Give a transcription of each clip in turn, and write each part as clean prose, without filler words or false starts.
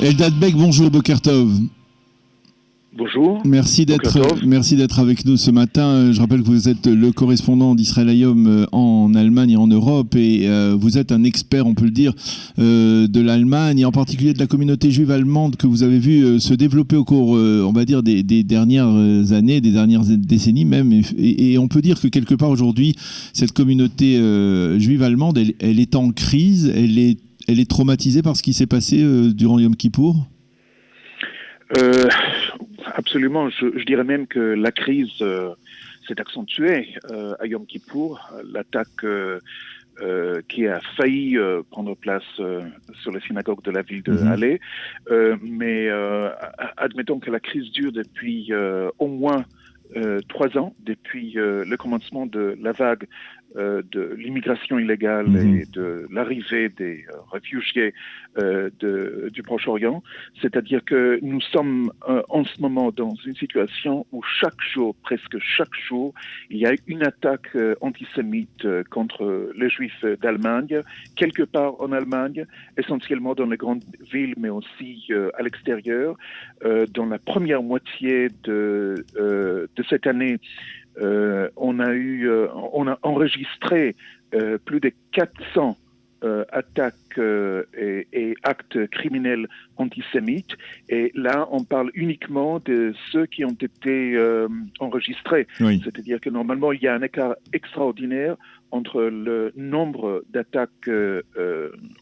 Eldad Bek, bonjour, Boker Tov. Bonjour. Merci d'être avec nous ce matin. Je rappelle que vous êtes le correspondant d'Israël Hayom en Allemagne et en Europe, et vous êtes un expert, on peut le dire, de l'Allemagne et en particulier de la communauté juive allemande que vous avez vu se développer au cours, on va dire, des dernières années, des dernières décennies même. Et on peut dire que quelque part aujourd'hui, cette communauté juive allemande, elle est en crise, elle est traumatisée par ce qui s'est passé durant Yom Kippour. Absolument. Je dirais même que la crise s'est accentuée à Yom Kippour. L'attaque qui a failli prendre place sur la synagogue de la ville de Halle. Mais admettons que la crise dure depuis au moins 3 ans, depuis le commencement de la vague de l'immigration illégale et de l'arrivée des réfugiés du Proche-Orient. C'est-à-dire que nous sommes en ce moment dans une situation où chaque jour, presque chaque jour, il y a une attaque antisémite contre les Juifs d'Allemagne, quelque part en Allemagne, essentiellement dans les grandes villes, mais aussi à l'extérieur. Dans la première moitié de cette année, on a enregistré plus de 400 attaques et actes criminels antisémites. Et là, on parle uniquement de ceux qui ont été enregistrés. Oui. C'est-à-dire que normalement, il y a un écart extraordinaire entre le nombre d'attaques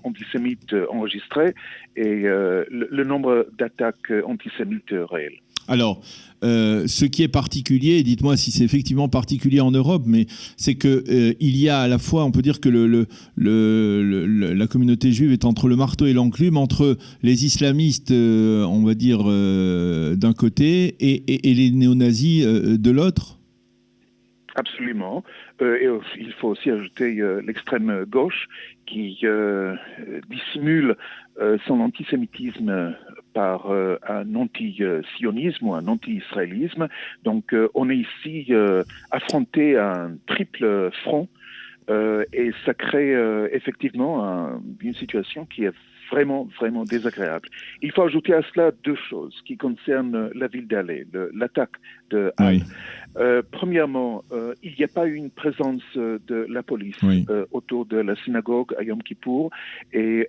antisémites enregistrées et le nombre d'attaques antisémites réelles. Alors, ce qui est particulier, et dites-moi si c'est effectivement particulier en Europe, mais c'est que il y a à la fois, on peut dire que la communauté juive est entre le marteau et l'enclume, entre les islamistes, on va dire, d'un côté, et les néo-nazis de l'autre. Absolument. Et il faut aussi ajouter l'extrême gauche qui dissimule son antisémitisme par un anti-sionisme ou un anti-israélisme. Donc on est ici affronté à un triple front et ça crée effectivement une situation qui est vraiment désagréable. Il faut ajouter à cela 2 choses qui concernent la ville d'Halle, l'attaque de Halle. Oui. Premièrement, il n'y a pas eu une présence de la police autour de la synagogue à Yom Kippour, et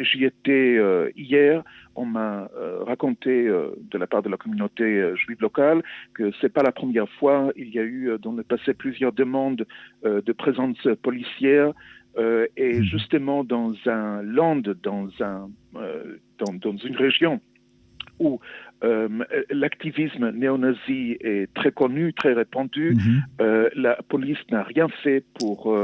j'y étais hier. On m'a raconté de la part de la communauté juive locale que c'est pas la première fois. Il y a eu dans le passé plusieurs demandes de présence policière. Et justement dans un land, dans une région où l'activisme néo-nazi est très connu, très répandu, la police n'a rien fait pour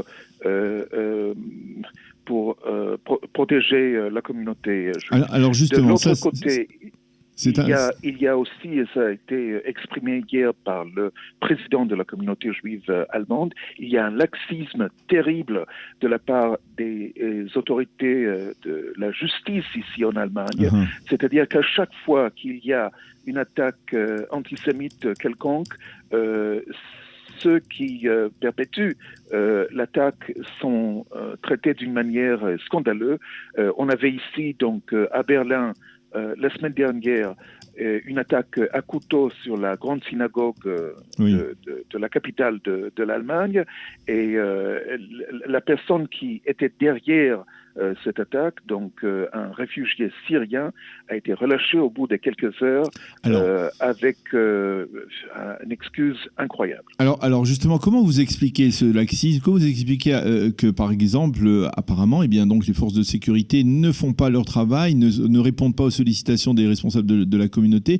protéger la communauté juive. Alors justement, de l'autre côté, il y a aussi, et ça a été exprimé hier par le président de la communauté juive allemande, il y a un laxisme terrible de la part des autorités de la justice ici en Allemagne. C'est-à-dire qu'à chaque fois qu'il y a une attaque antisémite quelconque, ceux qui perpétuent l'attaque sont traités d'une manière scandaleuse. On avait ici, donc, à Berlin, la semaine dernière, une attaque à couteau sur la grande synagogue de la capitale de l'Allemagne, et la personne qui était derrière cette attaque, donc un réfugié syrien, a été relâché au bout de quelques heures avec une excuse incroyable. Alors justement, comment vous expliquez ce laxisme? Comment vous expliquez que, par exemple, apparemment, donc, les forces de sécurité ne font pas leur travail, ne répondent pas aux sollicitations des responsables de la communauté?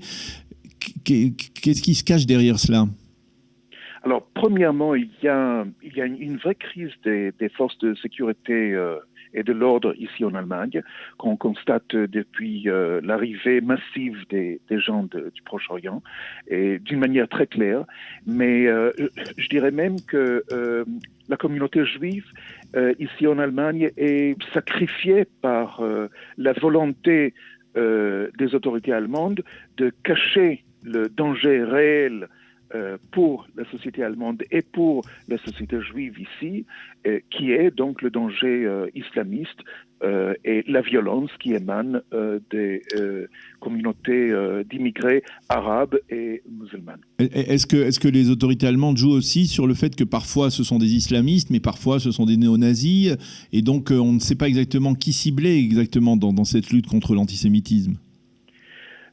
Qu'est-ce qui se cache derrière cela? Alors, premièrement, il y a une vraie crise des forces de sécurité et de l'ordre ici en Allemagne, qu'on constate depuis l'arrivée massive des gens du Proche-Orient, et d'une manière très claire. Mais je dirais même que la communauté juive ici en Allemagne est sacrifiée par la volonté des autorités allemandes de cacher le danger réel pour la société allemande et pour la société juive ici, qui est donc le danger islamiste et la violence qui émane des communautés d'immigrés arabes et musulmanes. Est-ce que les autorités allemandes jouent aussi sur le fait que parfois ce sont des islamistes, mais parfois ce sont des néo-nazis, et donc on ne sait pas exactement qui cibler exactement dans cette lutte contre l'antisémitisme?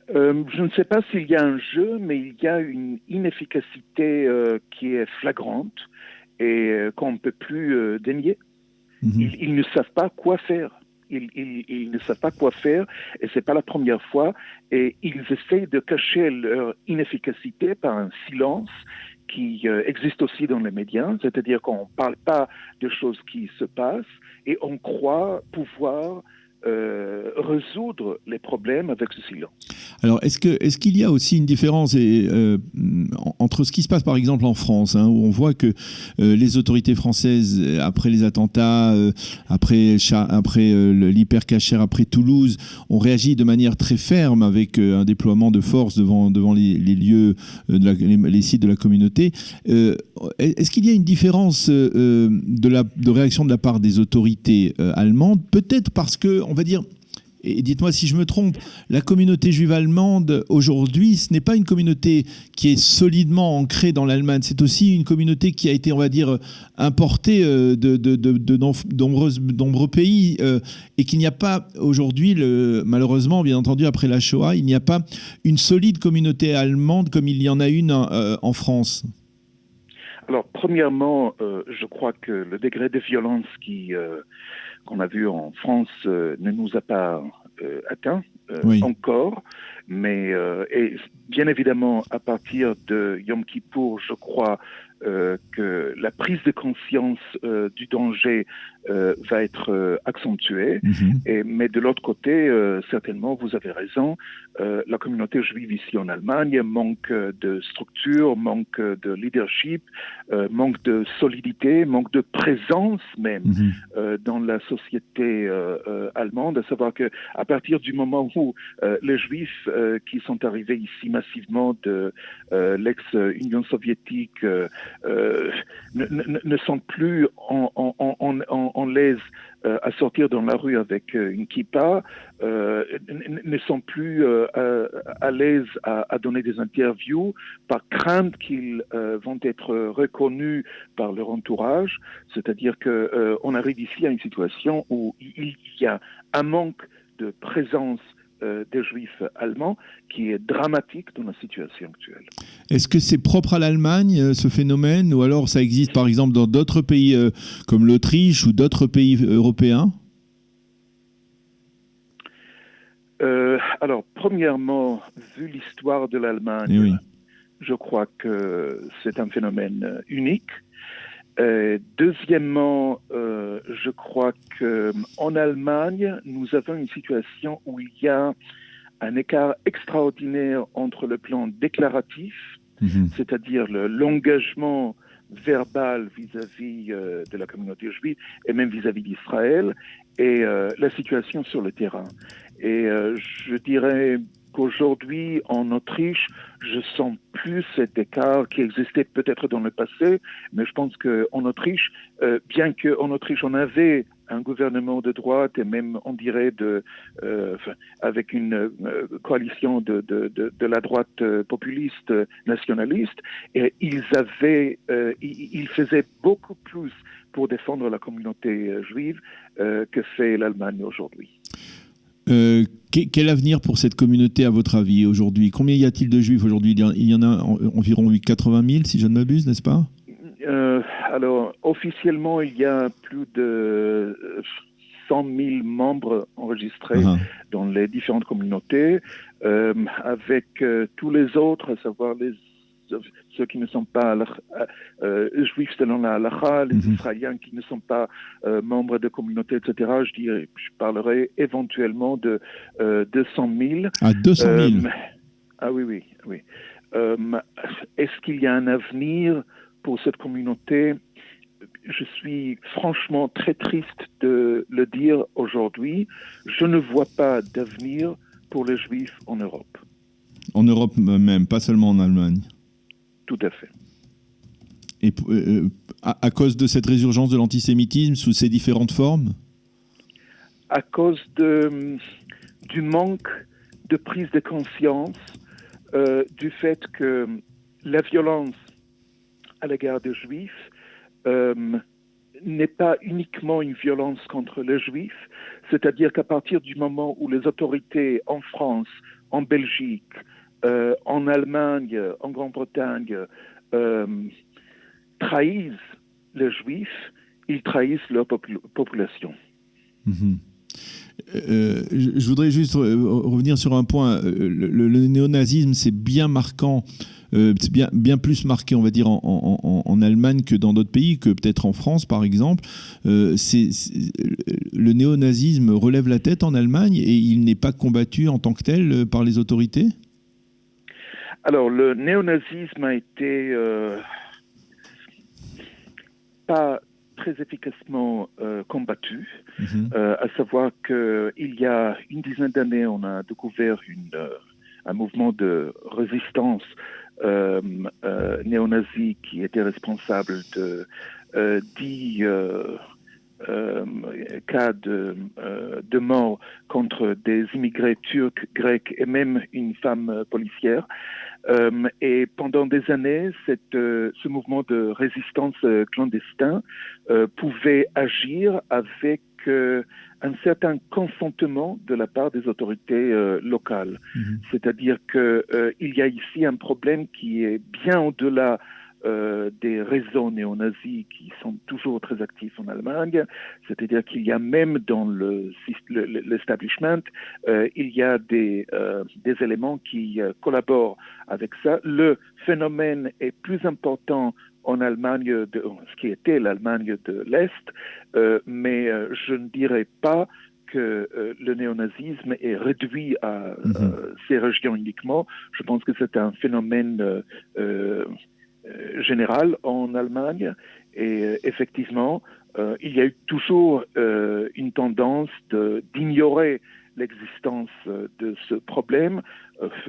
Je ne sais pas s'il y a un jeu, mais il y a une inefficacité qui est flagrante et qu'on ne peut plus dénier. Ils ne savent pas quoi faire. Ils ne savent pas quoi faire et c'est pas la première fois. Et ils essayent de cacher leur inefficacité par un silence qui existe aussi dans les médias, c'est-à-dire qu'on ne parle pas de choses qui se passent et on croit pouvoir résoudre les problèmes avec ce silence. Alors, est-ce qu'il y a aussi une différence entre ce qui se passe par exemple en France, hein, où on voit que les autorités françaises, après les attentats, après l'hypercacher, après Toulouse, ont réagi de manière très ferme avec un déploiement de force devant les lieux, les sites de la communauté. Est-ce qu'il y a une différence de réaction de la part des autorités allemandes? Peut-être parce que, on va dire, et dites-moi si je me trompe, la communauté juive allemande, aujourd'hui, ce n'est pas une communauté qui est solidement ancrée dans l'Allemagne. C'est aussi une communauté qui a été, on va dire, importée de nombreux pays et qu'il n'y a pas aujourd'hui, malheureusement, bien entendu, après la Shoah, il n'y a pas une solide communauté allemande comme il y en a une en France. Alors, premièrement, je crois que le degré de violence qu'on a vu en France ne nous a pas atteint encore, mais et bien évidemment, à partir de Yom Kippour, je crois que la prise de conscience du danger va être accentuée. Mais de l'autre côté, certainement, vous avez raison, la communauté juive ici en Allemagne manque de structure, manque de leadership, manque de solidité, manque de présence même dans la société allemande, à savoir que à partir du moment où les Juifs qui sont arrivés ici massivement de l'ex-Union soviétique ne sont plus en l'aise à sortir dans la rue avec une kippa, ne sont plus à l'aise à donner des interviews par crainte qu'ils vont être reconnus par leur entourage. C'est-à-dire qu'on arrive ici à une situation où il y a un manque de présence des juifs allemands qui est dramatique dans la situation actuelle. Est-ce que c'est propre à l'Allemagne, ce phénomène, ou alors ça existe par exemple dans d'autres pays comme l'Autriche ou d'autres pays européens? Alors, premièrement, vu l'histoire de l'Allemagne, je crois que c'est un phénomène unique. Deuxièmement, je crois qu'en Allemagne, nous avons une situation où il y a un écart extraordinaire entre le plan déclaratif, c'est-à-dire l'engagement verbal vis-à-vis de la communauté juive et même vis-à-vis d'Israël, et la situation sur le terrain. Et je dirais qu'aujourd'hui, en Autriche, je sens plus cet écart qui existait peut-être dans le passé, mais je pense qu'en Autriche, bien qu'en Autriche, on avait un gouvernement de droite et même, on dirait, avec une coalition de la droite populiste nationaliste, et ils faisaient beaucoup plus pour défendre la communauté juive que fait l'Allemagne aujourd'hui. Quel avenir pour cette communauté à votre avis aujourd'hui? Combien y a-t-il de juifs aujourd'hui? Il y en a environ 80 000 si je ne m'abuse, n'est-ce pas? Alors, officiellement, il y a plus de 100 000 membres enregistrés dans les différentes communautés, avec tous les autres, à savoir ceux qui ne sont pas juifs selon la halakha, les Israéliens qui ne sont pas membres de communautés, etc. Je parlerai éventuellement de 200 000. Ah, 200 000 Ah oui. Est-ce qu'il y a un avenir pour cette communauté? Je suis franchement très triste de le dire aujourd'hui. Je ne vois pas d'avenir pour les Juifs en Europe. En Europe même, pas seulement en Allemagne. tout à fait. Et à cause de cette résurgence de l'antisémitisme sous ses différentes formes? À cause du manque de prise de conscience, du fait que la violence à l'égard des Juifs n'est pas uniquement une violence contre les Juifs, c'est-à-dire qu'à partir du moment où les autorités en France, en Belgique, en Allemagne, en Grande-Bretagne trahissent les Juifs, ils trahissent leur population. Mm-hmm. Je voudrais juste revenir sur un point. Le néonazisme, c'est bien marquant, c'est bien plus marqué, on va dire, en Allemagne que dans d'autres pays, que peut-être en France, par exemple. Le néonazisme relève la tête en Allemagne et il n'est pas combattu en tant que tel par les autorités? Alors, le néonazisme a été pas très efficacement combattu, à savoir qu'il y a une dizaine d'années, on a découvert un mouvement de résistance néo-nazi qui était responsable de 10 cas de mort contre des immigrés turcs, grecs et même une femme policière. Et pendant des années, ce mouvement de résistance clandestin pouvait agir avec un certain consentement de la part des autorités locales. C'est-à-dire qu'il y a ici un problème qui est bien au-delà des réseaux néo-nazis qui sont toujours très actifs en Allemagne, c'est-à-dire qu'il y a même dans l'establishment, il y a des éléments qui collaborent avec ça. Le phénomène est plus important en Allemagne, ce qui était l'Allemagne de l'Est, mais je ne dirais pas que le néonazisme est réduit à ces régions uniquement. Je pense que c'est un phénomène général en Allemagne et effectivement, il y a eu toujours une tendance d'ignorer l'existence de ce problème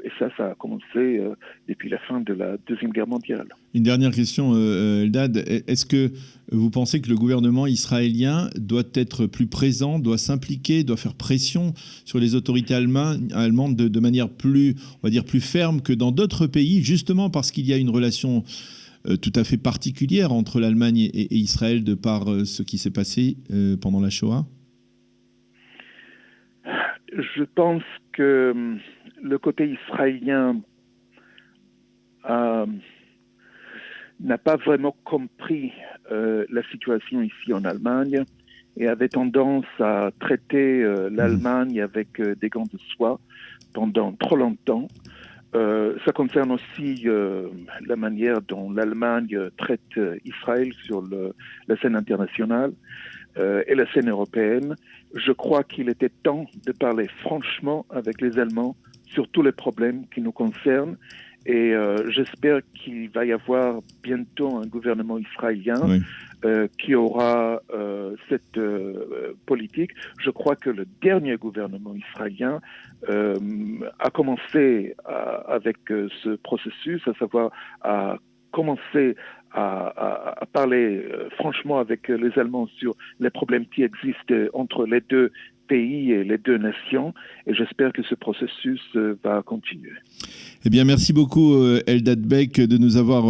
et ça a commencé depuis la fin de la Deuxième Guerre mondiale. Une dernière question, Eldad. Est-ce que vous pensez que le gouvernement israélien doit être plus présent, doit s'impliquer, doit faire pression sur les autorités allemandes de manière plus, on va dire, plus ferme que dans d'autres pays, justement parce qu'il y a une relation tout à fait particulière entre l'Allemagne et Israël de par ce qui s'est passé pendant la Shoah? Je pense que le côté israélien n'a pas vraiment compris la situation ici en Allemagne et avait tendance à traiter l'Allemagne avec des gants de soie pendant trop longtemps. Ça concerne aussi la manière dont l'Allemagne traite Israël sur la scène internationale et la scène européenne. Je crois qu'il était temps de parler franchement avec les Allemands sur tous les problèmes qui nous concernent. Et j'espère qu'il va y avoir bientôt un gouvernement israélien qui aura cette politique. Je crois que le dernier gouvernement israélien a commencé avec ce processus, à savoir à commencer à parler franchement avec les Allemands sur les problèmes qui existent entre les deux pays et les deux nations. Et j'espère que ce processus va continuer. Eh bien, merci beaucoup, Eldad Beck, de nous avoir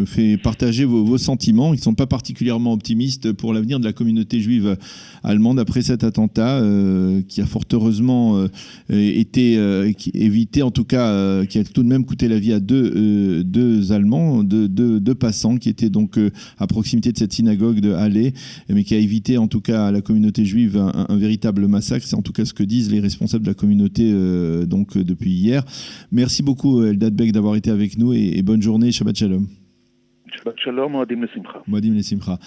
fait partager vos sentiments. Ils ne sont pas particulièrement optimistes pour l'avenir de la communauté juive allemande après cet attentat qui a fort heureusement été évité, en tout cas, qui a tout de même coûté la vie à deux Allemands, deux passants qui étaient donc à proximité de cette synagogue de Halle, mais qui a évité en tout cas à la communauté juive un véritable massacre. C'est en tout cas ce que disent les responsables de la communauté donc depuis hier. Merci beaucoup, Eldad Beck, d'avoir été avec nous et bonne journée. Shabbat Shalom. Shabbat Shalom, Moadim Lesimcha. Moadim Lesimcha.